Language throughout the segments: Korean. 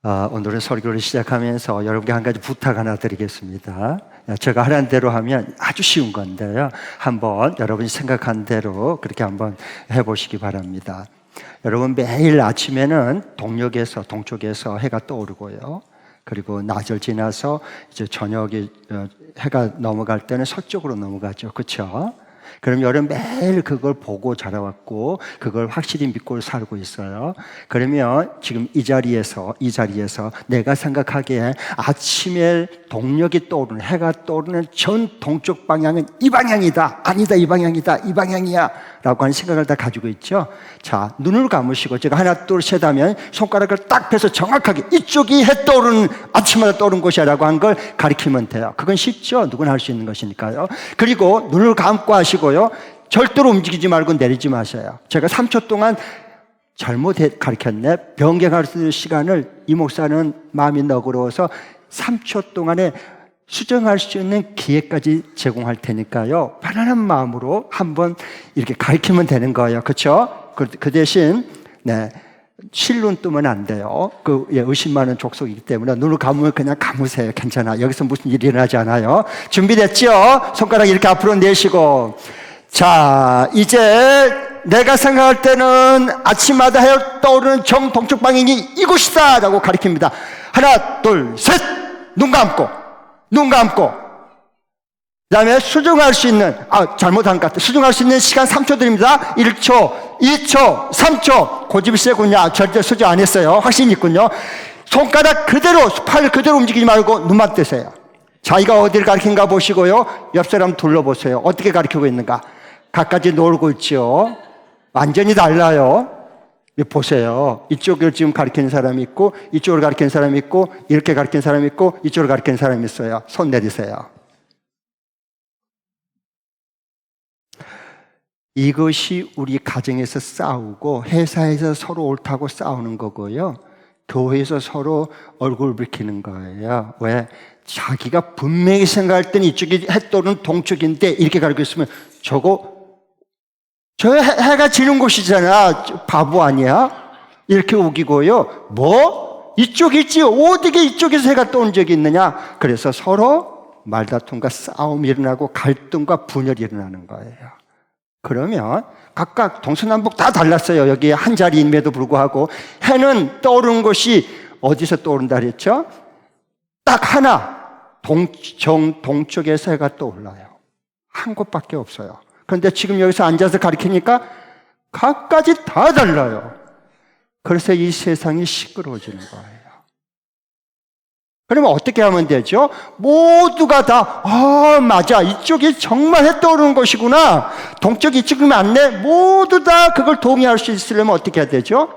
오늘의 설교를 시작하면서 여러분께 한 가지 부탁 하나 드리겠습니다. 제가 하라는 대로 하면 아주 쉬운 건데요. 한번 여러분이 생각한 대로 그렇게 한번 해보시기 바랍니다. 여러분 매일 아침에는 동쪽에서 해가 떠오르고요. 그리고 낮을 지나서 이제 저녁에 해가 넘어갈 때는 서쪽으로 넘어가죠. 그렇죠? 그럼 여러분 매일 그걸 보고 자라왔고 그걸 확실히 믿고 살고 있어요. 그러면 지금 이 자리에서 내가 생각하기에 아침에 동력이 떠오르는, 해가 떠오르는 전 동쪽 방향은 이 방향이다, 아니다 이 방향이다, 이 방향이야 라고 하는 생각을 다 가지고 있죠. 자, 눈을 감으시고 제가 하나 둘 셋 하면 손가락을 딱 펴서 정확하게 이쪽이 해 떠오르는, 아침마다 떠오르는 곳이야 라고 한 걸 가리키면 돼요. 그건 쉽죠. 누구나 할 수 있는 것이니까요. 그리고 눈을 감고 하시고요, 절대로 움직이지 말고 내리지 마세요. 제가 3초 동안 잘못 가르쳤네. 변경할 시간을 이 목사는 마음이 너그러워서 3초 동안에 수정할 수 있는 기회까지 제공할 테니까요, 편안한 마음으로 한번 이렇게 가르치면 되는 거예요. 그렇죠? 그 대신 실눈 뜨면 안 돼요. 의심 많은 족속이기 때문에 눈을 감으면 그냥 감으세요. 괜찮아. 여기서 무슨 일이 일어나지 않아요. 준비됐죠? 손가락 이렇게 앞으로 내시고, 자, 이제 내가 생각할 때는 아침마다 해 떠오르는 정동쪽 방향이 이곳이다 라고 가리킵니다. 하나 둘 셋, 눈 감고 그 다음에 수정할 수 있는, 잘못한 것 같아요. 수정할 수 있는 시간 3초 드립니다. 1초, 2초, 3초. 고집이 세군요. 절대 수정 안 했어요. 확신이 있군요. 손가락 그대로, 팔 그대로 움직이지 말고 눈만 뜨세요. 자기가 어디를 가리킨가 보시고요, 옆 사람 둘러보세요. 어떻게 가리키고 있는가. 갖가지 놀고 있죠. 완전히 달라요. 보세요. 이쪽을 지금 가리키는 사람이 있고, 이쪽을 가리키는 사람이 있고, 이렇게 가리키는 사람이 있고, 이쪽을 가리키는 사람이 있어요. 손 내리세요. 이것이 우리 가정에서 싸우고 회사에서 서로 옳다고 싸우는 거고요, 교회에서 서로 얼굴 붉히는 거예요. 왜? 자기가 분명히 생각할 때는 이쪽이 해 떠오르는 동쪽인데 이렇게 가리고 있으면 저 해가 지는 곳이잖아. 바보 아니야? 이렇게 우기고요. 뭐? 이쪽이 있지. 어디게 이쪽에서 해가 떠온 적이 있느냐? 그래서 서로 말다툼과 싸움이 일어나고 갈등과 분열이 일어나는 거예요. 그러면 각각 동서남북 다 달랐어요. 여기 한 자리임에도 불구하고 해는 떠오르는 곳이 어디서 떠오른다 그랬죠? 딱 하나, 동쪽에서 해가 떠올라요. 한 곳밖에 없어요. 그런데 지금 여기서 앉아서 가르치니까 각가지 다 달라요. 그래서 이 세상이 시끄러워지는 거예요. 그러면 어떻게 하면 되죠? 모두가 다 맞아, 이쪽이 정말 해 떠오르는 곳이구나, 동쪽이 이쪽이면 안 돼, 모두 다 그걸 동의할 수 있으려면 어떻게 해야 되죠?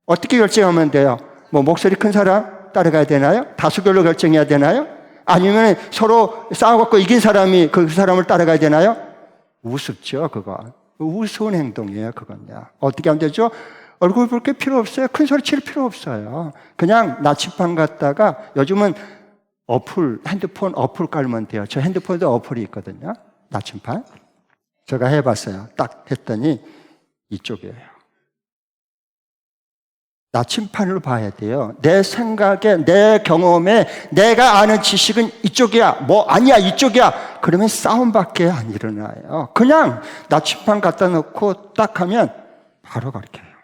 어떻게 결정하면 돼요? 목소리 큰 사람 따라가야 되나요? 다수결로 결정해야 되나요? 아니면 서로 싸워갖고 이긴 사람이 그 사람을 따라가야 되나요? 우습죠. 그건 우스운 행동이에요. 그건요. 어떻게 하면 되죠? 얼굴 볼 게 필요 없어요. 큰 소리 칠 필요 없어요. 그냥 나침반 갖다가, 요즘은 핸드폰 어플 깔면 돼요. 저 핸드폰에도 어플이 있거든요. 나침반. 제가 해봤어요. 딱 했더니 이쪽이에요. 나침반으로 봐야 돼요. 내 생각에, 내 경험에, 내가 아는 지식은 이쪽이야. 아니야, 이쪽이야. 그러면 싸움밖에 안 일어나요. 그냥 나침반 갖다 놓고 딱 하면 바로 가르쳐요.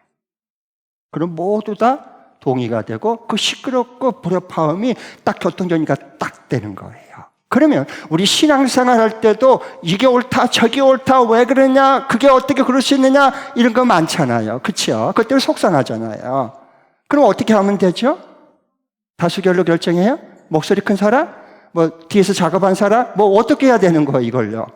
그럼 모두 다 동의가 되고 그 시끄럽고 불협화음이 딱 교통정리가 딱 되는 거예요. 그러면 우리 신앙생활 할 때도 이게 옳다, 저게 옳다, 왜 그러냐, 그게 어떻게 그럴 수 있느냐, 이런 거 많잖아요. 그렇죠? 그때 속상하잖아요. 그럼 어떻게 하면 되죠? 다수결로 결정해요? 목소리 큰 사람? 뒤에서 작업한 사람? 어떻게 해야 되는 거예요, 이걸요?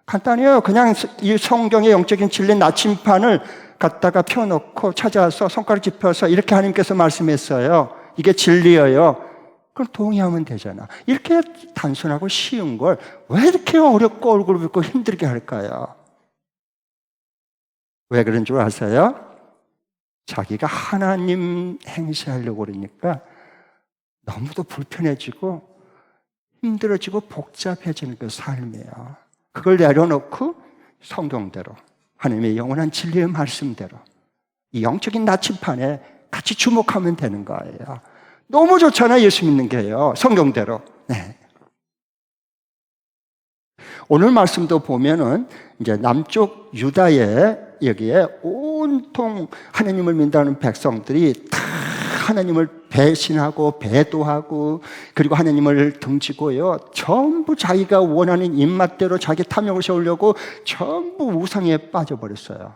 간단해요. 그냥 이 성경의 영적인 진리 나침반을 갖다가 펴놓고 찾아서 손가락 짚어서 이렇게 하나님께서 말씀했어요. 이게 진리예요. 그럼 동의하면 되잖아. 이렇게 단순하고 쉬운 걸 왜 이렇게 어렵고 얼굴 붉고 힘들게 할까요? 왜 그런 줄 아세요? 자기가 하나님 행세하려고 그러니까 너무도 불편해지고 힘들어지고 복잡해지는 그 삶이에요. 그걸 내려놓고 성경대로, 하나님의 영원한 진리의 말씀대로 이 영적인 나침반에 같이 주목하면 되는 거예요. 너무 좋잖아요. 예수 믿는 게요. 성경대로. 네. 오늘 말씀도 보면은 이제 남쪽 유다에 여기에 온통 하나님을 믿는 백성들이 다 하나님을 배신하고 배도하고 그리고 하나님을 등지고요. 전부 자기가 원하는 입맛대로 자기 탐욕을 세우려고 전부 우상에 빠져버렸어요.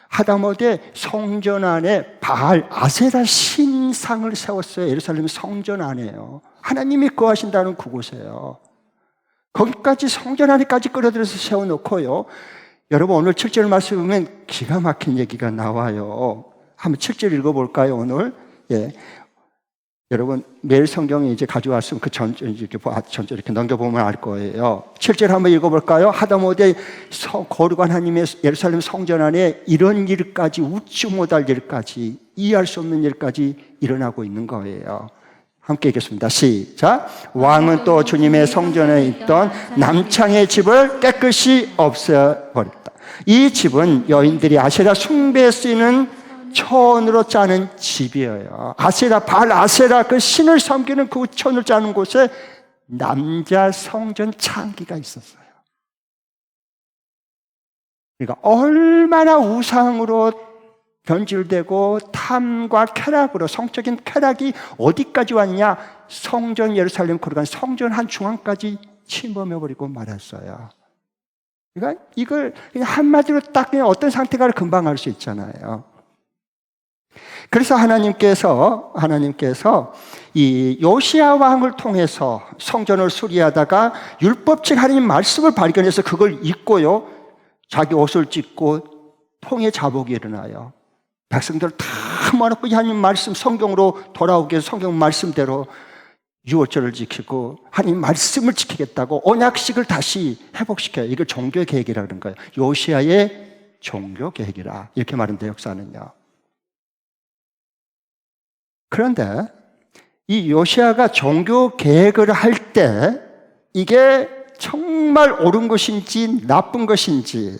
하다못해 성전 안에 바알 아세라 신상을 세웠어요. 예루살렘 성전 안에요. 하나님이 거하신다는 그곳에요. 거기까지 성전 안에까지 끌어들여서 세워놓고요. 여러분 오늘 7절 말씀 보면 기가 막힌 얘기가 나와요. 한번 7절 읽어볼까요 오늘? 예. 여러분 매일 성경에 이제 가져왔으면 그 전절 이렇게 넘겨보면 알 거예요. 7절 한번 읽어볼까요? 하다못해 거룩한 하나님의 예루살렘 성전 안에 이런 일까지 웃지 못할 일까지 이해할 수 없는 일까지 일어나고 있는 거예요. 함께 읽겠습니다. 시작. 왕은 또 주님의 성전에 있던 남창의 집을 깨끗이 없애버렸다. 이 집은 여인들이 아세라 숭배에 쓰이는 천으로 짜는 집이에요. 아세라, 바알 아세라 그 신을 섬기는 그 천을 짜는 곳에 남자 성전 창기가 있었어요. 그러니까 얼마나 우상으로 변질되고 탐과 쾌락으로 성적인 쾌락이 어디까지 왔냐? 성전 예루살렘 거룩한 성전 한 중앙까지 침범해버리고 말았어요. 그러니까 이걸 그냥 한마디로 딱 그냥 어떤 상태가 금방 알 수 있잖아요. 그래서 하나님께서 이 요시야 왕을 통해서 성전을 수리하다가 율법책 하나님 말씀을 발견해서 그걸 잊고요, 자기 옷을 찢고 통에 자복이 일어나요. 백성들 다 모아놓고 하나님 말씀 성경으로 돌아오게 해서 성경 말씀대로 유월절을 지키고 하나님 말씀을 지키겠다고 언약식을 다시 회복시켜요. 이걸 종교개혁이라는 그런 거예요. 요시야의 종교개혁이라 이렇게 말합니다. 역사는요. 그런데 이 요시야가 종교개혁을 할 때 이게 정말 옳은 것인지 나쁜 것인지,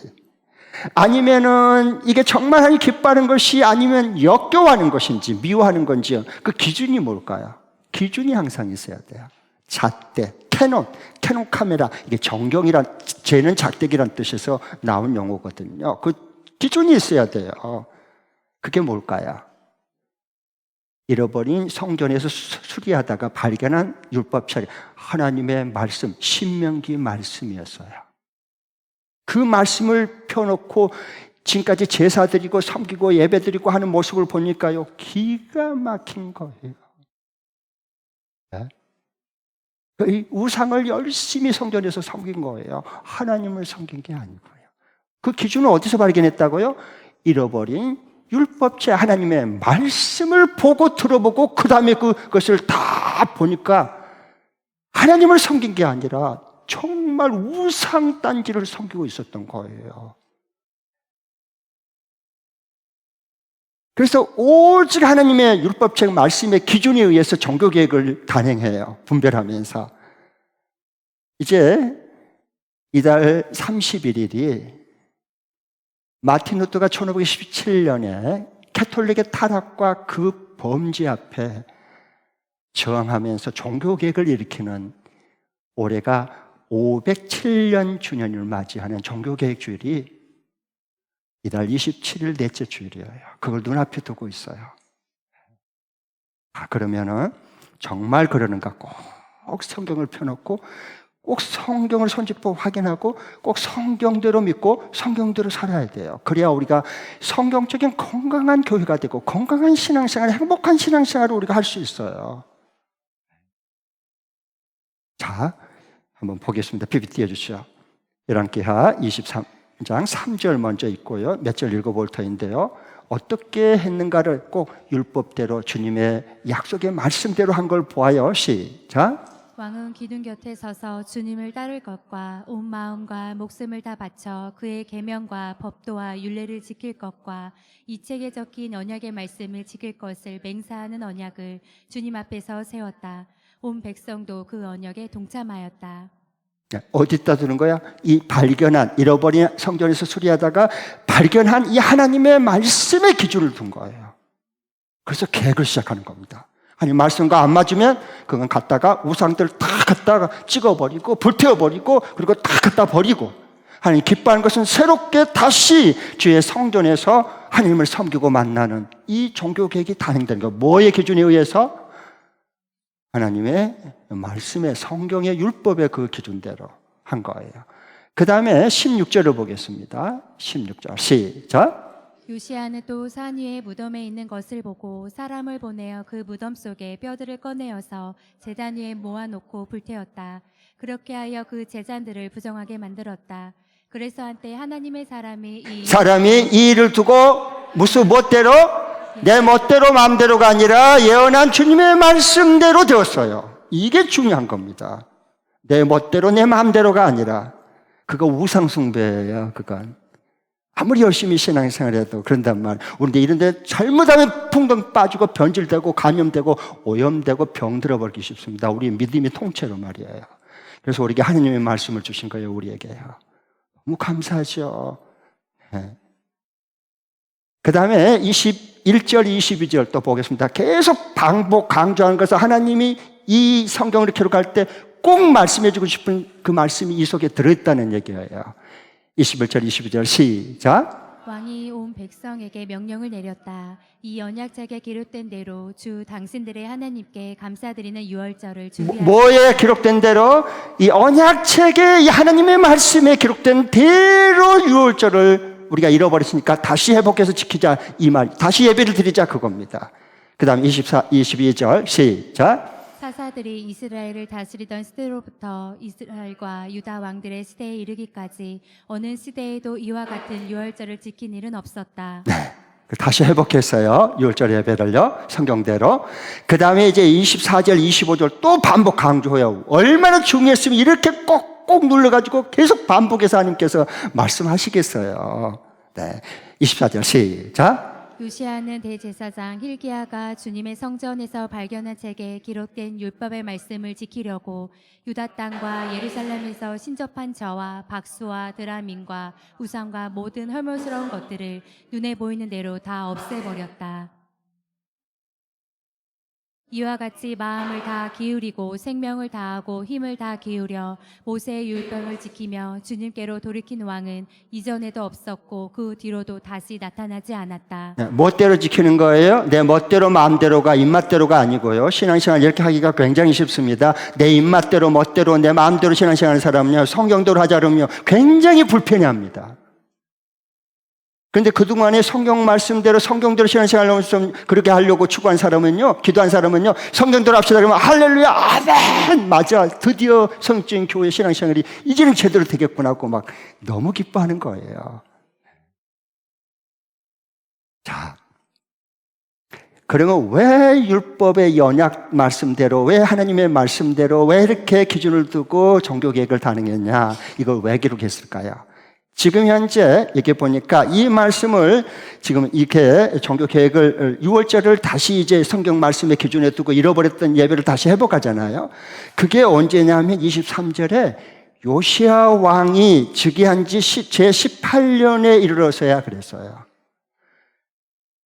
아니면은 이게 정말 하나님 기뻐하는 것이 아니면 역겨워하는 것인지 미워하는 건지요. 그 기준이 뭘까요? 기준이 항상 있어야 돼요. 잣대, 캐논 카메라, 이게 정경이란, 쟤는 작대기란 뜻에서 나온 용어거든요. 그 기준이 있어야 돼요. 그게 뭘까요? 잃어버린 성전에서 수리하다가 발견한 율법책, 하나님의 말씀, 신명기 말씀이었어요. 그 말씀을 펴놓고 지금까지 제사 드리고 섬기고 예배 드리고 하는 모습을 보니까요, 기가 막힌 거예요. 네? 이 우상을 열심히 성전에서 섬긴 거예요. 하나님을 섬긴 게 아니고요. 그 기준을 어디서 발견했다고요? 잃어버린 율법책 하나님의 말씀을 보고 들어보고 그 다음에 그것을 다 보니까 하나님을 섬긴 게 아니라 정말 우상단지를 섬기고 있었던 거예요. 그래서 오직 하나님의 율법책 말씀의 기준에 의해서 종교개혁을 단행해요. 분별하면서. 이제 이달 31일이 마틴 루터가 1517년에 캐톨릭의 타락과 그 범죄 앞에 저항하면서 종교개혁을 일으키는 올해가 507년 주년을 맞이하는 종교개혁 주일이 이달 27일 넷째 주일이에요. 그걸 눈앞에 두고 있어요. 그러면은 정말 그러는가 꼭 성경을 펴놓고 꼭 성경을 손짓보 확인하고 꼭 성경대로 믿고 성경대로 살아야 돼요. 그래야 우리가 성경적인 건강한 교회가 되고 건강한 신앙생활, 행복한 신앙생활을 우리가 할 수 있어요. 자, 한번 보겠습니다. PPT 해주시죠. 열왕기하 23장 3절 먼저 있고요. 몇 절 읽어볼 터인데요. 어떻게 했는가를 꼭 율법대로 주님의 약속의 말씀대로 한 걸 보아요. 시작. 왕은 기둥 곁에 서서 주님을 따를 것과 온 마음과 목숨을 다 바쳐 그의 계명과 법도와 율례를 지킬 것과 이 책에 적힌 언약의 말씀을 지킬 것을 맹세하는 언약을 주님 앞에서 세웠다. 온 백성도 그 언약에 동참하였다. 어디다 두는 거야? 이 발견한, 잃어버린 성전에서 수리하다가 발견한 이 하나님의 말씀의 기준을 둔 거예요. 그래서 계획을 시작하는 겁니다. 하나님 말씀과 안 맞으면 그건 갖다가 우상들 다 갖다가 찍어버리고 불태워버리고 그리고 다 갖다 버리고, 하나님 기뻐하는 것은 새롭게 다시 주의 성전에서 하나님을 섬기고 만나는 이 종교 계획이 단행되는 거. 뭐의 기준에 의해서? 하나님의 말씀의 성경의 율법의 그 기준대로 한 거예요. 그 다음에 16절을 보겠습니다. 16절 시작. 요시아는 또 산 위에 무덤에 있는 것을 보고 사람을 보내어 그 무덤 속에 뼈들을 꺼내어서 제단 위에 모아놓고 불태웠다. 그렇게 하여 그 제단들을 부정하게 만들었다. 그래서 한때 하나님의 사람이 이 일을 두고 무슨 멋대로? 내 멋대로 마음대로가 아니라 예언한 주님의 말씀대로 되었어요. 이게 중요한 겁니다. 내 멋대로 내 마음대로가 아니라. 그거 우상숭배예요. 그건 아무리 열심히 신앙생활 해도 그런단 말이에요. 우리 이런 데 잘못하면 풍덩 빠지고 변질되고 감염되고 오염되고 병들어버리기 쉽습니다. 우리 믿음의 통째로 말이에요. 그래서 우리에게 하나님의 말씀을 주신 거예요. 우리에게요. 너무 감사하죠. 네. 그 다음에 21절 22절 또 보겠습니다. 계속 반복 강조하는 것은 하나님이 이 성경을 기록할 때 꼭 말씀해주고 싶은 그 말씀이 이 속에 들어있다는 얘기예요. 21절 22절 시작. 왕이 온 백성에게 명령을 내렸다. 이 언약책에 기록된 대로 주 당신들의 하나님께 감사드리는 유월절을 준비하라. 뭐에 기록된 대로? 이 언약책에 이 하나님의 말씀에 기록된 대로 유월절을 우리가 잃어버렸으니까 다시 회복해서 지키자, 이 말. 다시 예배를 드리자, 그겁니다. 그 다음 22절 시작. 사사들이 이스라엘을 다스리던 시대로부터 이스라엘과 유다 왕들의 시대에 이르기까지 어느 시대에도 이와 같은 유월절을 지킨 일은 없었다. 네. 다시 회복했어요. 유월절 예배를요. 성경대로. 그 다음에 이제 24절, 25절 또 반복 강조해요. 얼마나 중요했으면 이렇게 꼭꼭 눌러가지고 계속 반복해서 하나님께서 말씀하시겠어요. 네. 24절 시작. 요시아는 대제사장 hilki야가 주님의 성전에서 발견한 책에 기록된 율법의 말씀을 지키려고 유다 땅과 예루살렘에서 신접한 저와 박수와 드라민과 우상과 모든 헐물스러운 것들을 눈에 보이는 대로 다 없애버렸다. 이와 같이 마음을 다 기울이고 생명을 다하고 힘을 다 기울여 모세의 율법을 지키며 주님께로 돌이킨 왕은 이전에도 없었고 그 뒤로도 다시 나타나지 않았다. 네, 멋대로 지키는 거예요. 내 멋대로 마음대로가 입맛대로가 아니고요. 신앙생활 이렇게 하기가 굉장히 쉽습니다. 내 입맛대로 멋대로 내 마음대로 신앙생활하는 사람은요, 성경대로 하자 그러면 굉장히 불편해합니다. 그런데 그동안에 성경 말씀대로 성경대로 신앙생활을 좀 그렇게 하려고 추구한 사람은요, 기도한 사람은요, 성경대로 합시다 그러면 할렐루야 아멘, 맞아, 드디어 성적인 교회 신앙생활이 이제는 제대로 되겠구나 하고 막 너무 기뻐하는 거예요. 자, 그러면 왜 율법의 언약 말씀대로, 왜 하나님의 말씀대로 왜 이렇게 기준을 두고 종교 계획을 단행했냐, 이걸 왜 기록했을까요? 지금 현재 이렇게 보니까 이 말씀을 지금 이렇게 종교 계획을 6월절을 다시 이제 성경 말씀의 기준에 두고 잃어버렸던 예배를 다시 회복하잖아요. 그게 언제냐면 23절에 요시야 왕이 즉위한 지 제18년에 이르러서야 그랬어요.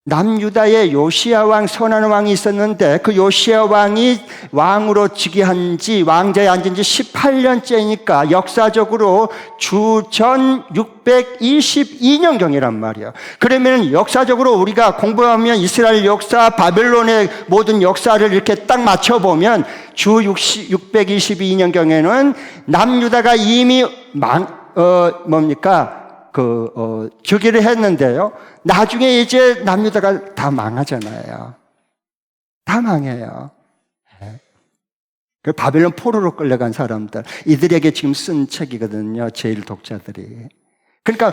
남유다에 요시야 왕, 선한 왕이 있었는데 그 요시야 왕이 왕으로 즉위한 지, 왕자에 앉은 지 18년째니까 역사적으로 주전 622년경이란 말이에요. 그러면 역사적으로 우리가 공부하면 이스라엘 역사, 바벨론의 모든 역사를 이렇게 딱 맞춰보면 주 622년경에는 남유다가 이미 즉위를 했는데요. 나중에 이제 남유다가 다 망하잖아요. 다 망해요. 그 바벨론 포로로 끌려간 사람들, 이들에게 지금 쓴 책이거든요. 제일 독자들이. 그러니까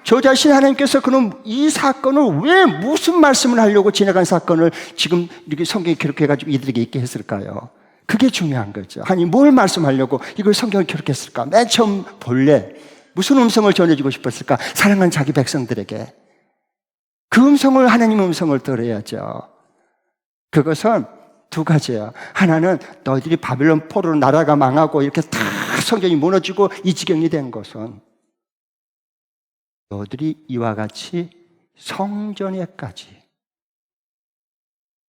저 자신 하나님께서 그럼 이 사건을 왜 무슨 말씀을 하려고 지나간 사건을 지금 이렇게 성경에 기록해가지고 이들에게 있게 했을까요? 그게 중요한 거죠. 아니 뭘 말씀하려고 이걸 성경에 기록했을까? 맨 처음 본래 무슨 음성을 전해주고 싶었을까? 사랑하는 자기 백성들에게. 그 음성을, 하나님의 음성을 들어야죠. 그것은 두 가지예요. 하나는 너희들이 바벨론 포로로 나라가 망하고 이렇게 다 성경이 무너지고 이 지경이 된 것은 너희들이 이와 같이 성전에까지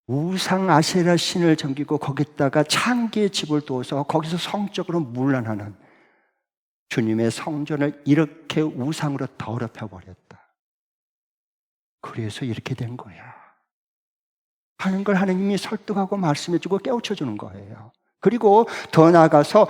우상 아세라 신을 섬기고 거기다가 창기의 집을 두어서 거기서 성적으로 문란하는 주님의 성전을 이렇게 우상으로 더럽혀 버렸다. 그래서 이렇게 된 거야 하는 걸 하나님이 설득하고 말씀해주고 깨우쳐주는 거예요. 그리고 더 나아가서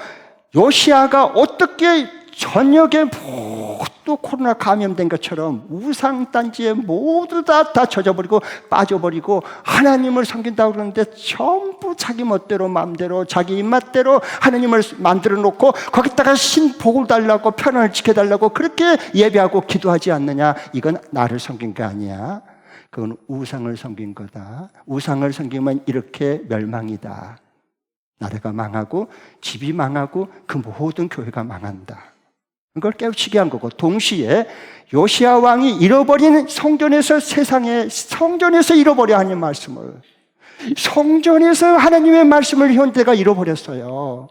요시아가 어떻게 저녁에 모두 코로나 감염된 것처럼 우상단지에 모두 다 젖어버리고 빠져버리고 하나님을 섬긴다고 그러는데 전부 자기 멋대로 마음대로 자기 입맛대로 하나님을 만들어 놓고 거기다가 신복을 달라고 편안을 지켜달라고 그렇게 예배하고 기도하지 않느냐. 이건 나를 섬긴 게 아니야. 그건 우상을 섬긴 거다. 우상을 섬기면 이렇게 멸망이다. 나라가 망하고 집이 망하고 그 모든 교회가 망한다. 그걸 깨우치게 한 거고, 동시에 요시아 왕이 잃어버린 성전에서 성전에서 잃어버려 하는 말씀을, 성전에서 하나님의 말씀을 현대가 잃어버렸어요.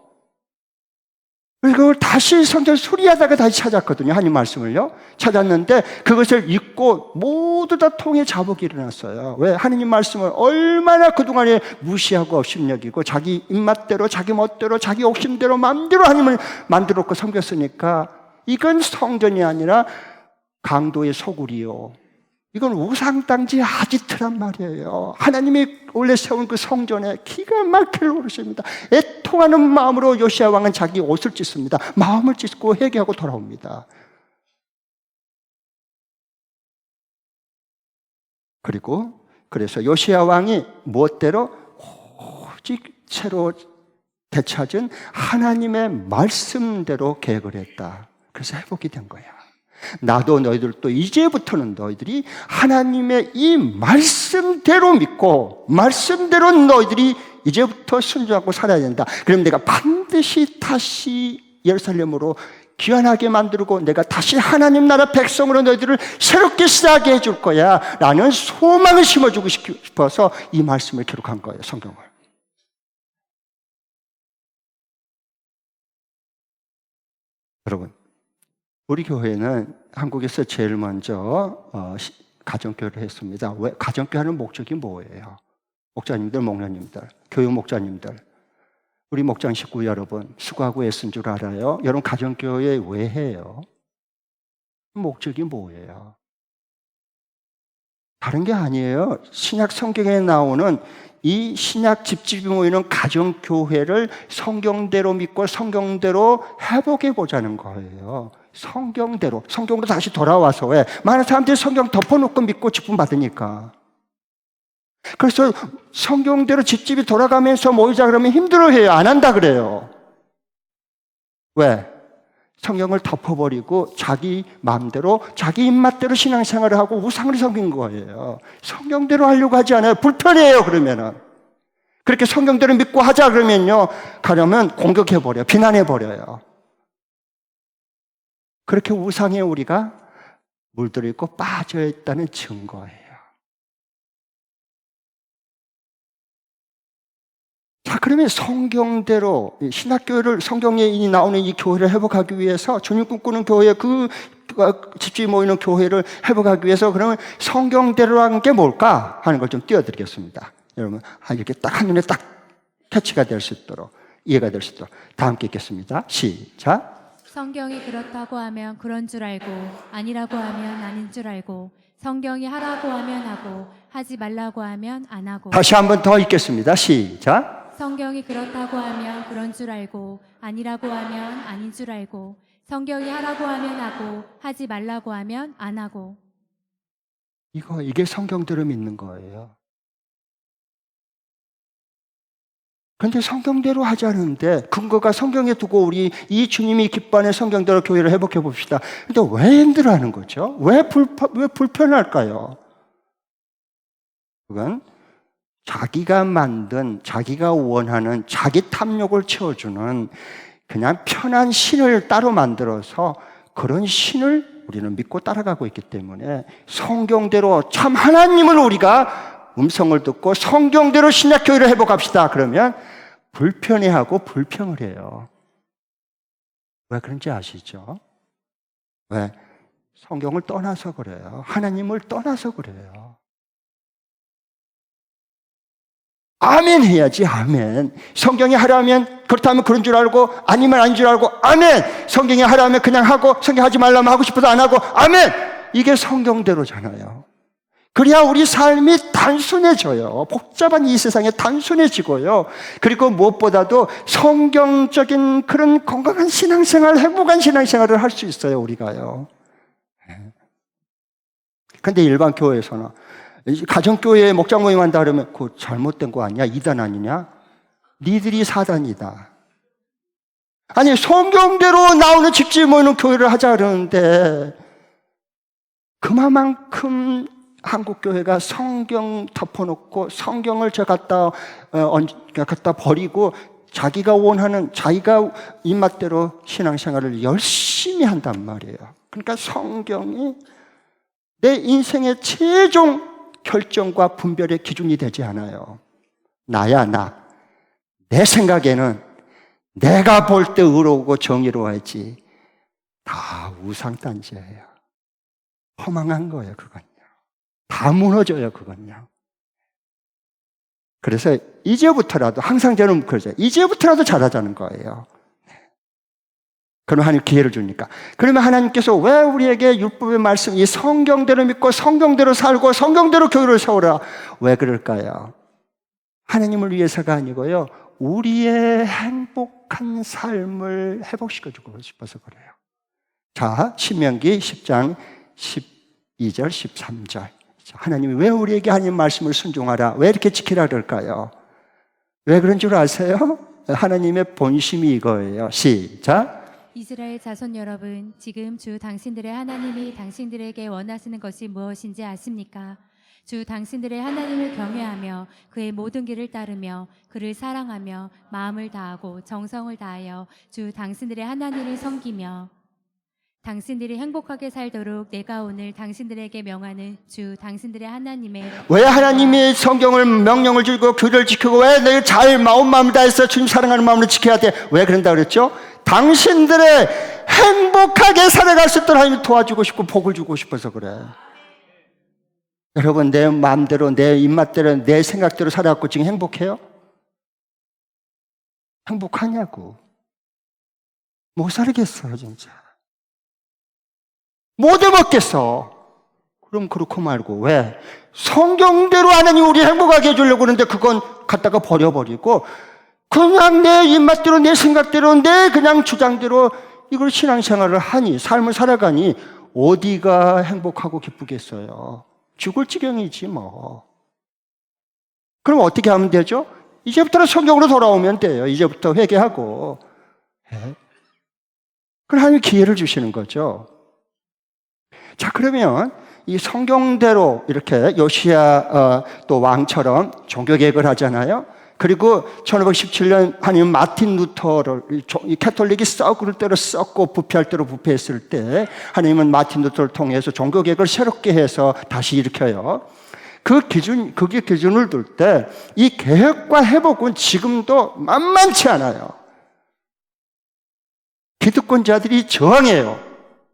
그래서 그걸 다시 성전 수리하다가 다시 찾았거든요. 하나님 말씀을요. 찾았는데 그것을 잊고 모두 다 통에 자복이 일어났어요. 왜? 하나님 말씀을 얼마나 그동안에 무시하고 업신여기고 자기 입맛대로 자기 멋대로 자기 욕심대로 마음대로 하나님을 만들었고 섬겼으니까 이건 성전이 아니라 강도의 소굴이요. 이건 우상단지 아지트란 말이에요. 하나님이 원래 세운 그 성전에 기가 막힐 노릇입니다. 애통하는 마음으로 요시아 왕은 자기 옷을 찢습니다. 마음을 찢고 회개하고 돌아옵니다. 그래서 요시아 왕이 무엇대로 오직 새로 되찾은 하나님의 말씀대로 계획을 했다. 그래서 회복이 된 거야. 나도 너희들도 이제부터는 너희들이 하나님의 이 말씀대로 믿고 말씀대로 너희들이 이제부터 순종하고 살아야 된다. 그럼 내가 반드시 다시 예루살렘으로 귀환하게 만들고 내가 다시 하나님 나라 백성으로 너희들을 새롭게 시작하게 해줄 거야 라는 소망을 심어주고 싶어서 이 말씀을 기록한 거예요. 성경을. 여러분, 우리 교회는 한국에서 제일 먼저 가정교회를 했습니다. 왜? 가정교회 하는 목적이 뭐예요? 목자님들, 목녀님들, 교육 목자님들, 우리 목장 식구 여러분 수고하고 애쓴 줄 알아요? 여러분 가정교회 왜 해요? 목적이 뭐예요? 다른 게 아니에요. 신약 성경에 나오는 이 신약 집집이 모이는 가정교회를 성경대로 믿고 성경대로 회복해 보자는 거예요. 성경대로 성경으로 다시 돌아와서. 왜? 많은 사람들이 성경 덮어놓고 믿고 직분 받으니까. 그래서 성경대로 집집이 돌아가면서 모이자 그러면 힘들어해요. 안 한다 그래요. 왜? 성경을 덮어버리고 자기 마음대로 자기 입맛대로 신앙생활을 하고 우상을 섬긴 거예요. 성경대로 하려고 하지 않아요. 불편해요. 그러면은 그렇게 성경대로 믿고 하자 그러면요, 가려면 공격해버려요. 비난해버려요. 그렇게 우상에 우리가 물들어 있고 빠져 있다는 증거예요. 자, 그러면 성경대로 신학교회를, 성경에 나오는 이 교회를 회복하기 위해서, 주님 꿈꾸는 교회, 그 집집이 모이는 교회를 회복하기 위해서 그러면 성경대로라는 게 뭘까 하는 걸 좀 띄워드리겠습니다. 여러분 이렇게 딱 한눈에 딱 캐치가 될 수 있도록, 이해가 될 수 있도록 다 함께 읽겠습니다. 시작. 성경이 그렇다고 하면 그런 줄 알고 아니라고 하면 아닌 줄 알고 성경이 하라고 하면 하고 하지 말라고 하면 안 하고. 다시 한 번 더 읽겠습니다. 시작. 성경이 그렇다고 하면 그런 줄 알고 아니라고 하면 아닌 줄 알고 성경이 하라고 하면 하고 하지 말라고 하면 안 하고. 이게 성경대로 믿는 거예요. 그런데 성경대로 하자는데 근거가 성경에 두고 우리 이 주님이 기뻐하는 성경대로 교회를 회복해 봅시다. 근데 왜 힘들어하는 거죠? 왜 불편할까요? 그건 자기가 만든, 자기가 원하는 자기 탐욕을 채워주는 그냥 편한 신을 따로 만들어서 그런 신을 우리는 믿고 따라가고 있기 때문에 성경대로 참 하나님을 우리가 음성을 듣고 성경대로 신약교회를 회복합시다 그러면 불편해하고 불평을 해요. 왜 그런지 아시죠? 왜? 성경을 떠나서 그래요. 하나님을 떠나서 그래요. 아멘 해야지. 아멘. 성경이 하라면 그렇다면 그런 줄 알고, 아니면 아닌 줄 알고, 아멘. 성경이 하라면 그냥 하고, 성경 하지 말라면 하고 싶어도 안 하고, 아멘. 이게 성경대로잖아요. 그래야 우리 삶이 단순해져요. 복잡한 이 세상에 단순해지고요. 그리고 무엇보다도 성경적인 그런 건강한 신앙생활, 행복한 신앙생활을 할 수 있어요, 우리가요. 근데 일반 교회에서는 가정교회에 목장 모임 한다 그러면 그거 잘못된 거 아니야? 이단 아니냐? 니들이 사단이다. 아니, 성경대로 나오는 집집 모이는 교회를 하자 그러는데 그만큼 한국교회가 성경 덮어놓고 성경을 갖다 버리고 자기가 원하는, 자기가 입맛대로 신앙생활을 열심히 한단 말이에요. 그러니까 성경이 내 인생의 최종 결정과 분별의 기준이 되지 않아요. 나야 나. 내 생각에는 내가 볼 때 의로우고 정의로워야지. 다 우상단지예요. 허망한 거예요, 그건요. 다 무너져요, 그건요. 그래서 이제부터라도, 항상 저는 그러죠. 이제부터라도 잘하자는 거예요. 그럼 하나님 기회를 주니까. 그러면 하나님께서 왜 우리에게 율법의 말씀, 이 성경대로 믿고 성경대로 살고 성경대로 교회를 세우라. 왜 그럴까요? 하나님을 위해서가 아니고요, 우리의 행복한 삶을 회복시켜주고 싶어서 그래요. 자, 신명기 10장 12절, 13절. 하나님이 왜 우리에게 하나님 말씀을 순종하라, 왜 이렇게 지키라 그럴까요? 왜 그런 줄 아세요? 하나님의 본심이 이거예요. 시작. 이스라엘 자손 여러분, 지금 주 당신들의 하나님이 당신들에게 원하시는 것이 무엇인지 아십니까? 주 당신들의 하나님을 경외하며 그의 모든 길을 따르며 그를 사랑하며 마음을 다하고 정성을 다하여 주 당신들의 하나님을 섬기며 당신들이 행복하게 살도록 내가 오늘 당신들에게 명하는 주 당신들의 하나님의. 왜 하나님이 성경을 명령을 주고 규례를 지키고 왜 내 잘 마음을 다해서 주님 사랑하는 마음으로 지켜야 돼? 왜 그런다 그랬죠? 당신들의 행복하게 살아갈 수 있도록 하나님이 도와주고 싶고 복을 주고 싶어서 그래. 여러분, 내 마음대로, 내 입맛대로, 내 생각대로 살아갖고 지금 행복해요? 행복하냐고. 못 살겠어요, 진짜. 못 해먹겠어. 그럼 그렇고 말고. 왜? 성경대로 하나님 우리 행복하게 해주려고 그러는데 그건 갖다가 버려버리고 그냥 내 입맛대로, 내 생각대로, 내 그냥 주장대로 이걸 신앙생활을 하니, 삶을 살아가니 어디가 행복하고 기쁘겠어요? 죽을 지경이지 뭐. 그럼 어떻게 하면 되죠? 이제부터는 성경으로 돌아오면 돼요. 이제부터 회개하고. 그럼 하나님이 기회를 주시는 거죠. 자, 그러면 이 성경대로 이렇게 요시야 또 왕처럼 종교개혁을 하잖아요. 그리고 1517년 하나님 마틴 루터를, 이 캐톨릭이 썩을 대로 썩고 부패할 대로 부패했을 때 하나님은 마틴 루터를 통해서 종교개혁을 새롭게 해서 다시 일으켜요. 그게 기준을 둘 때 이 개혁과 회복은 지금도 만만치 않아요. 기득권자들이 저항해요.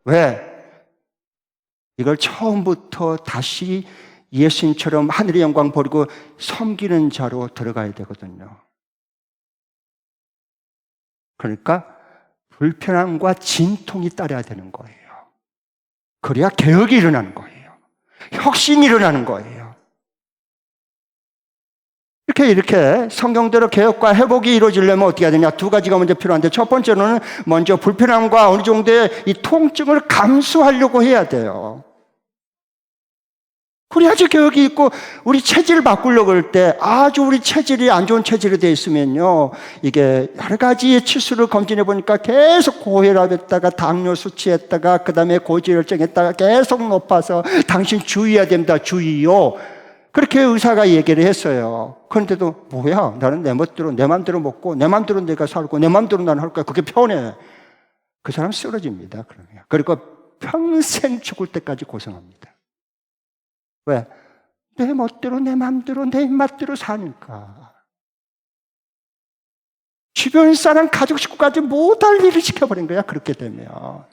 왜? 이걸 처음부터 다시 예수님처럼 하늘의 영광 버리고 섬기는 자로 들어가야 되거든요. 그러니까 불편함과 진통이 따라야 되는 거예요. 그래야 개혁이 일어나는 거예요. 혁신이 일어나는 거예요. 이렇게 성경대로 개혁과 회복이 이루어지려면 어떻게 해야 되냐? 두 가지가 먼저 필요한데, 첫 번째로는 먼저 불편함과 어느 정도의 이 통증을 감수하려고 해야 돼요. 그래야지 개혁이 있고, 우리 체질을 바꾸려고 할 때 아주 우리 체질이 안 좋은 체질이 돼 있으면요, 이게 여러 가지의 치수를 검진해 보니까 계속 고혈압했다가 당뇨 수치했다가 그 다음에 고지혈증했다가 계속 높아서 당신 주의해야 됩니다. 주의요. 그렇게 의사가 얘기를 했어요. 그런데도 뭐야, 나는 내 멋대로 내 맘대로 먹고 내 맘대로 내가 살고 내 맘대로 나는 할 거야. 그게 편해. 그 사람 쓰러집니다. 그러면. 그리고 평생 죽을 때까지 고생합니다. 왜? 내 멋대로 내 맘대로 내 입맛대로 사니까. 주변 사람 가족 식구까지 못할 일을 시켜버린 거야. 그렇게 되면.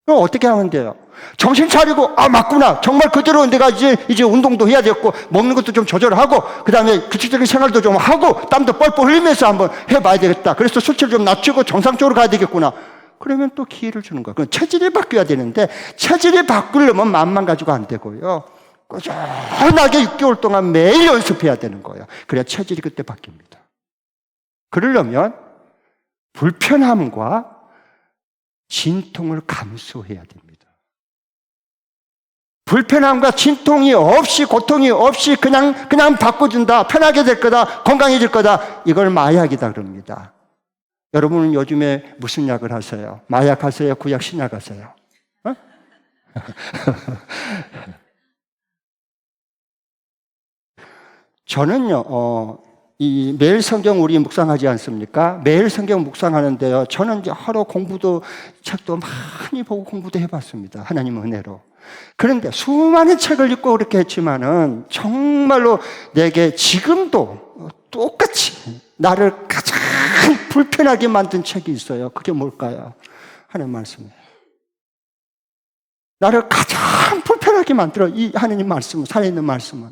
그럼 어떻게 하면 돼요? 정신 차리고, 맞구나. 정말 그대로 내가 이제 운동도 해야 되겠고, 먹는 것도 좀 조절하고, 그 다음에 규칙적인 생활도 좀 하고, 땀도 뻘뻘 흘리면서 한번 해봐야 되겠다. 그래서 수치를 좀 낮추고 정상적으로 가야 되겠구나. 그러면 또 기회를 주는 거예요. 그럼 체질이 바뀌어야 되는데, 체질이 바꾸려면 마음만 가지고 안 되고요. 꾸준하게 6개월 동안 매일 연습해야 되는 거예요. 그래야 체질이 그때 바뀝니다. 그러려면 불편함과 진통을 감수해야 됩니다. 불편함과 진통이 없이, 고통이 없이 그냥 바꿔준다, 편하게 될 거다, 건강해질 거다, 이걸 마약이다 그럽니다. 여러분은 요즘에 무슨 약을 하세요? 마약 하세요? 구약 신약 하세요? 어? 저는요, 이 매일 성경 우리 묵상하지 않습니까? 매일 성경 묵상하는데요. 저는 이제 하루 공부도, 책도 많이 보고 공부도 해봤습니다. 하나님 은혜로. 그런데 수많은 책을 읽고 그렇게 했지만은 정말로 내게 지금도 똑같이 나를 가장 불편하게 만든 책이 있어요. 그게 뭘까요? 하나님 말씀이에요. 나를 가장 불편하게 만들어, 이 하나님 말씀은, 살아있는 말씀은.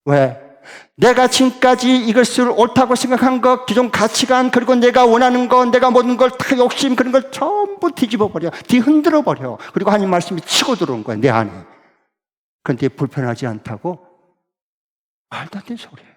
왜? 내가 지금까지 이것을 옳다고 생각한 것, 기존 가치관, 그리고 내가 원하는 것, 내가 모든 걸 다 욕심, 그런 걸 전부 뒤집어버려, 뒤흔들어버려. 그리고 하나님 말씀이 치고 들어온 거야, 내 안에. 그런데 불편하지 않다고? 말도 안 되는 소리예요.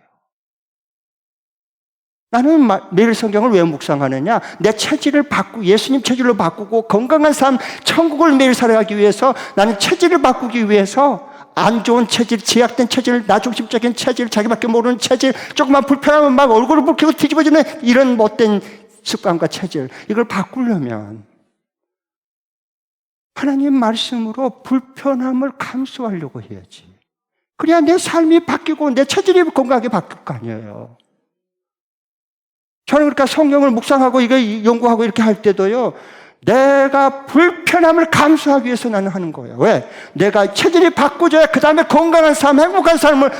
나는 매일 성경을 왜 묵상하느냐? 내 체질을 바꾸고, 예수님 체질로 바꾸고, 건강한 삶, 천국을 매일 살아가기 위해서, 나는 체질을 바꾸기 위해서 안 좋은 체질, 제약된 체질, 나중심적인 체질, 자기밖에 모르는 체질, 조금만 불편하면 막 얼굴을 붉히고 뒤집어지는 이런 못된 습관과 체질, 이걸 바꾸려면 하나님 말씀으로 불편함을 감수하려고 해야지. 그래야 내 삶이 바뀌고 내 체질이 건강하게 바뀔 거 아니에요. 저는 그러니까 성경을 묵상하고 이거 연구하고 이렇게 할 때도요, 내가 불편함을 감수하기 위해서 나는 하는 거예요. 왜? 내가 체질이 바꾸져야 그 다음에 건강한 삶, 행복한 삶을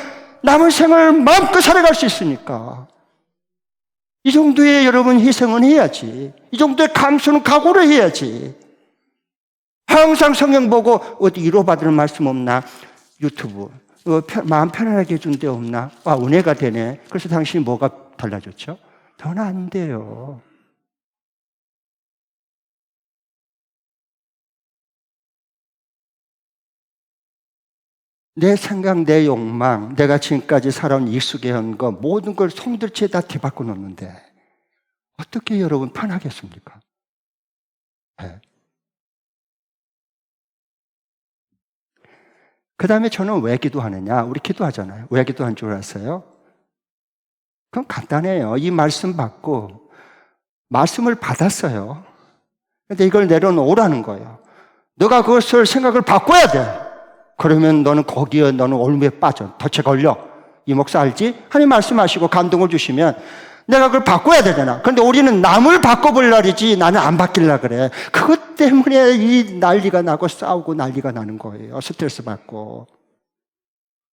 남은 생을 마음껏 살아갈 수 있으니까. 이 정도의 여러분 희생은 해야지. 이 정도의 감수는 각오를 해야지. 항상 성경 보고 어디 위로받을 말씀 없나? 유튜브. 마음 편안하게 해준 데 없나? 은혜가 되네. 그래서 당신이 뭐가 달라졌죠? 더는 안 돼요. 내 생각, 내 욕망, 내가 지금까지 살아온 익숙해한 거 모든 걸 송두리째 다 뒤바꿔 놓는데 어떻게 여러분 편하겠습니까? 네. 그 다음에 저는 왜 기도하느냐? 우리 기도하잖아요. 왜 기도한 줄 아세요? 그건 간단해요. 이 말씀 받고 말씀을 받았어요. 근데 이걸 내려놓으라는 거예요. 너가 그것을 생각을 바꿔야 돼. 그러면 너는 거기에 너는 올무에 빠져. 덫에 걸려. 이 목사 알지? 하나님 말씀하시고 감동을 주시면 내가 그걸 바꿔야 되잖아. 그런데 우리는 남을 바꿔보려지 나는 안 바뀌려고 그래. 그것 때문에 이 난리가 나고 싸우고 난리가 나는 거예요. 스트레스 받고.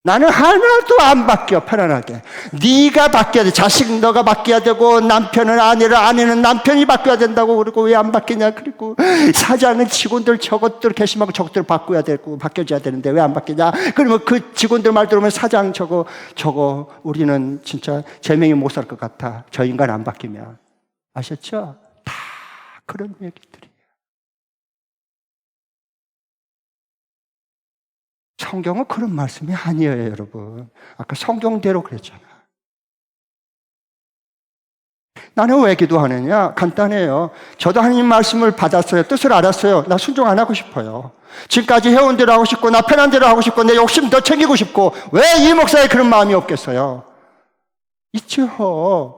나는 하나도 안 바뀌어, 편안하게. 네가 바뀌어야 돼. 자식 너가 바뀌어야 되고, 남편은 아내를, 아내는 남편이 바뀌어야 된다고 그러고, 왜 안 바뀌냐 그리고 사장은 직원들 저것들 개심하고 저것들 바꿔야 되고 바뀌어져야 되는데 왜 안 바뀌냐. 그러면 그 직원들 말 들으면 사장 저거 우리는 진짜 제명이 못 살 것 같아. 저 인간 안 바뀌면. 아셨죠? 다 그런 얘기들이. 성경은 그런 말씀이 아니에요, 여러분. 아까 성경대로 그랬잖아. 나는 왜 기도하느냐? 간단해요. 저도 하나님 말씀을 받았어요. 뜻을 알았어요. 나 순종 안 하고 싶어요. 지금까지 해온 대로 하고 싶고, 나 편한 대로 하고 싶고, 내 욕심 더 챙기고 싶고, 왜 이 목사에 그런 마음이 없겠어요? 있죠.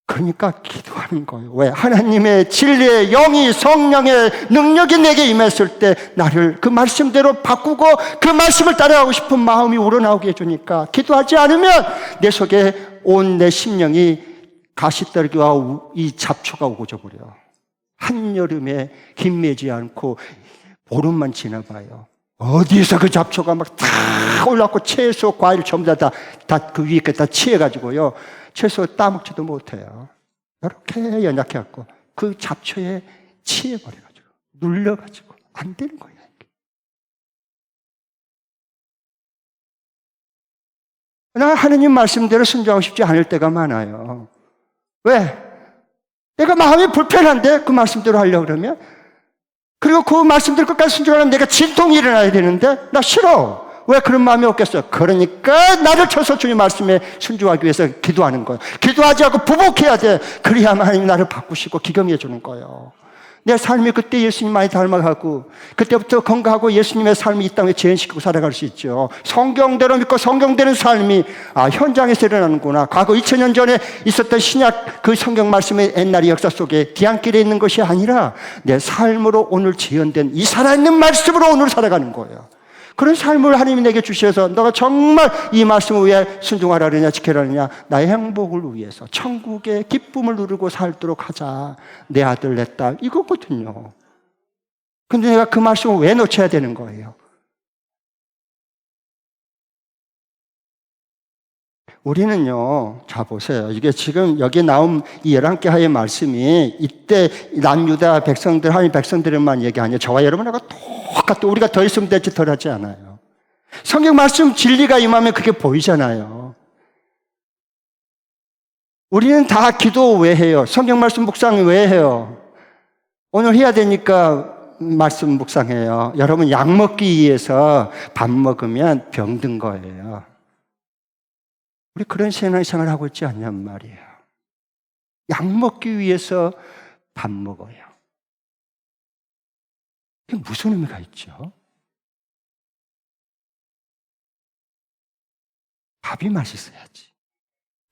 그러니까 기도하는 거예요. 왜? 하나님의 진리의 영이 성령의 능력이 내게 임했을 때 나를 그 말씀대로 바꾸고 그 말씀을 따라가고 싶은 마음이 우러나오게 해주니까 기도하지 않으면 내 속에 온 내 심령이 가시떨기와 이 잡초가 오고져 버려요. 한여름에 힘매지 않고 보름만 지나봐요. 어디서 그 잡초가 막 다 올라왔고 채소, 과일 전부 다 그 위에 다 치해가지고요. 채소 따먹지도 못해요. 이렇게 연약해갖고 그 잡초에 치해버려가지고 눌려가지고 안 되는 거야. 나 하느님 말씀대로 순종하고 싶지 않을 때가 많아요. 왜? 내가 마음이 불편한데 그 말씀대로 하려고 그러면, 그리고 그 말씀대로 끝까지 순종하려면 내가 진통이 일어나야 되는데 나 싫어. 왜 그런 마음이 없겠어요? 그러니까 나를 쳐서 주님 말씀에 순종하기 위해서 기도하는 거예요. 기도하지 않고 부복해야 돼. 그래야만 하나님 나를 바꾸시고 기경해 주는 거예요. 내 삶이 그때 예수님 많이 닮아가고 그때부터 건강하고 예수님의 삶이 이 땅에 재현시키고 살아갈 수 있죠. 성경대로 믿고 성경되는 삶이 현장에서 일어나는구나. 과거 2000년 전에 있었던 신약 그 성경 말씀의 옛날의 역사 속에 뒤안길에 있는 것이 아니라 내 삶으로 오늘 재현된 이 살아있는 말씀으로 오늘 살아가는 거예요. 그런 삶을 하나님이 내게 주셔서 너가 정말 이 말씀을 왜 순종하라느냐 지켜라느냐, 나의 행복을 위해서 천국의 기쁨을 누리고 살도록 하자. 내 아들 내 딸 이거거든요. 근데 내가 그 말씀을 왜 놓쳐야 되는 거예요? 우리는요, 자 보세요. 이게 지금 여기 나온 이 11개 하의 말씀이 이때 남유다 백성들, 하나님 백성들만 얘기 아니에요. 저와 여러분하고 똑같아. 우리가 더 있으면 되지 덜 하지 않아요. 성경 말씀 진리가 임하면 그게 보이잖아요. 우리는 다 기도 왜 해요? 성경 말씀 묵상 왜 해요? 오늘 해야 되니까 말씀 묵상해요. 여러분 약 먹기 위해서 밥 먹으면 병든 거예요. 우리 그런 신앙생활을 하고 있지 않냔 말이에요. 약 먹기 위해서 밥 먹어요. 이게 무슨 의미가 있죠? 밥이 맛있어야지,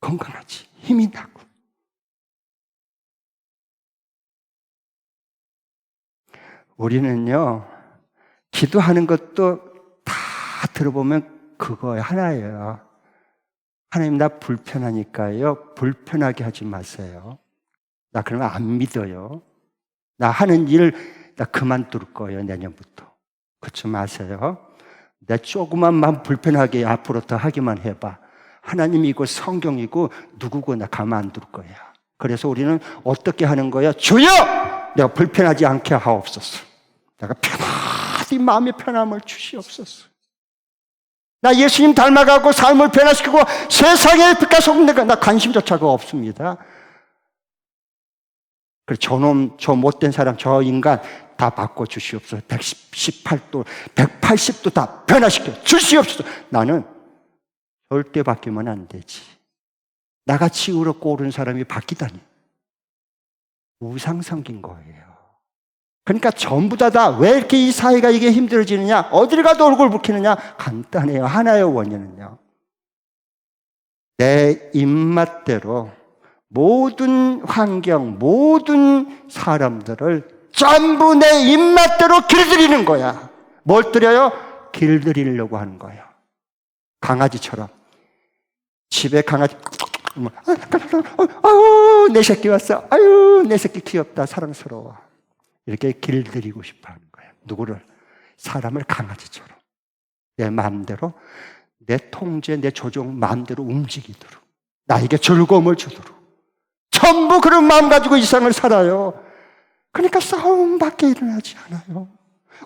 건강하지, 힘이 나고. 우리는요, 기도하는 것도 다 들어보면 그거 하나예요. 하나님 나 불편하니까요, 불편하게 하지 마세요. 나 그러면 안 믿어요. 나 하는 일 나 그만둘 거예요, 내년부터. 그러지 마세요. 내 조그만 마음 불편하게 앞으로 더 하기만 해봐. 하나님이 이거 성경이고 누구고 나 가만 안 둘 거야. 그래서 우리는 어떻게 하는 거야? 주여! 내가 불편하지 않게 하옵소서. 내가 편하디 마음의 편함을 주시옵소서. 나 예수님 닮아가고 삶을 변화시키고 세상의 빛과 소금 내가 나 관심조차가 없습니다. 그래, 저놈, 저 못된 사람, 저 인간 다 바꿔주시옵소서. 118도, 180도 다 변화시켜 주시옵소서. 나는 절대 바뀌면 안 되지. 나같이 의롭고 옳은 사람이 바뀌다니. 우상 섬긴 거예요. 그러니까 전부 다 왜 이렇게 이 사회가 이게 힘들어지느냐, 어딜 가도 얼굴 붉히느냐, 간단해요. 하나의 원인은요, 내 입맛대로 모든 환경, 모든 사람들을 전부 내 입맛대로 길들이는 거야. 뭘 들여요? 길들이려고 하는 거예요. 강아지처럼. 집에 강아지, 아유, 내 새끼 왔어. 아유, 내 새끼 귀엽다. 사랑스러워. 이렇게 길들이고 싶어 하는 거예요. 누구를? 사람을 강아지처럼. 내 마음대로, 내 통제, 내 조종 마음대로 움직이도록. 나에게 즐거움을 주도록. 전부 그런 마음 가지고 이 세상을 살아요. 그러니까 싸움밖에 일어나지 않아요.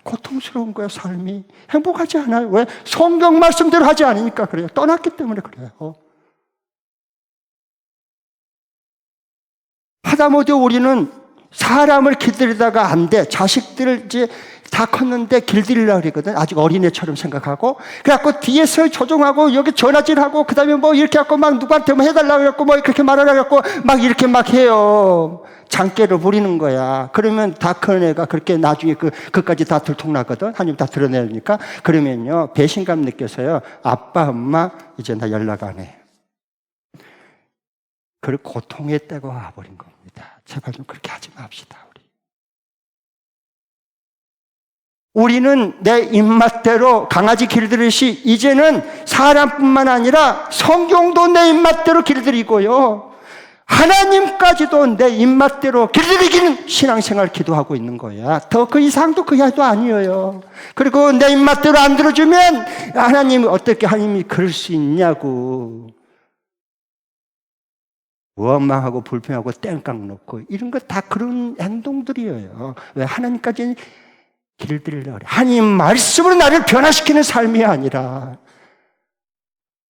고통스러운 거예요, 삶이. 행복하지 않아요. 왜? 성경 말씀대로 하지 않으니까 그래요. 떠났기 때문에 그래요. 하다못해 우리는 사람을 길들이다가 안 돼. 자식들을 이제 다 컸는데 길들이려고 그러거든. 아직 어린애처럼 생각하고. 그래갖고 뒤에서 조종하고 여기 전화질하고 그 다음에 뭐 이렇게 하고 막 누구한테 뭐 해달라고 해갖고 뭐 그렇게 말하라고 해갖고 막 이렇게 막 해요. 장깨를 부리는 거야. 그러면 다 큰 애가 그렇게 나중에 그까지 다 들통나거든. 하나님 다 드러내니까. 그러면요, 배신감 느껴서요, 아빠, 엄마, 이제 나 연락 안 해. 그걸 고통의 때가 와버린 겁니다. 제발 좀 그렇게 하지 맙시다, 우리는 내 입맛대로 강아지 길들이듯이 이제는 사람뿐만 아니라 성경도 내 입맛대로 길들이고요, 하나님까지도 내 입맛대로 길들이기는 신앙생활 기도하고 있는 거야. 더 그 이상도 그 이하도 아니에요. 그리고 내 입맛대로 안 들어주면 하나님이 어떻게 하나님이 그럴 수 있냐고. 원망하고 불평하고 땡깡 놓고 이런 거 다 그런 행동들이에요. 왜? 하나님까지 길들이려고 그래. 하나님 말씀으로 나를 변화시키는 삶이 아니라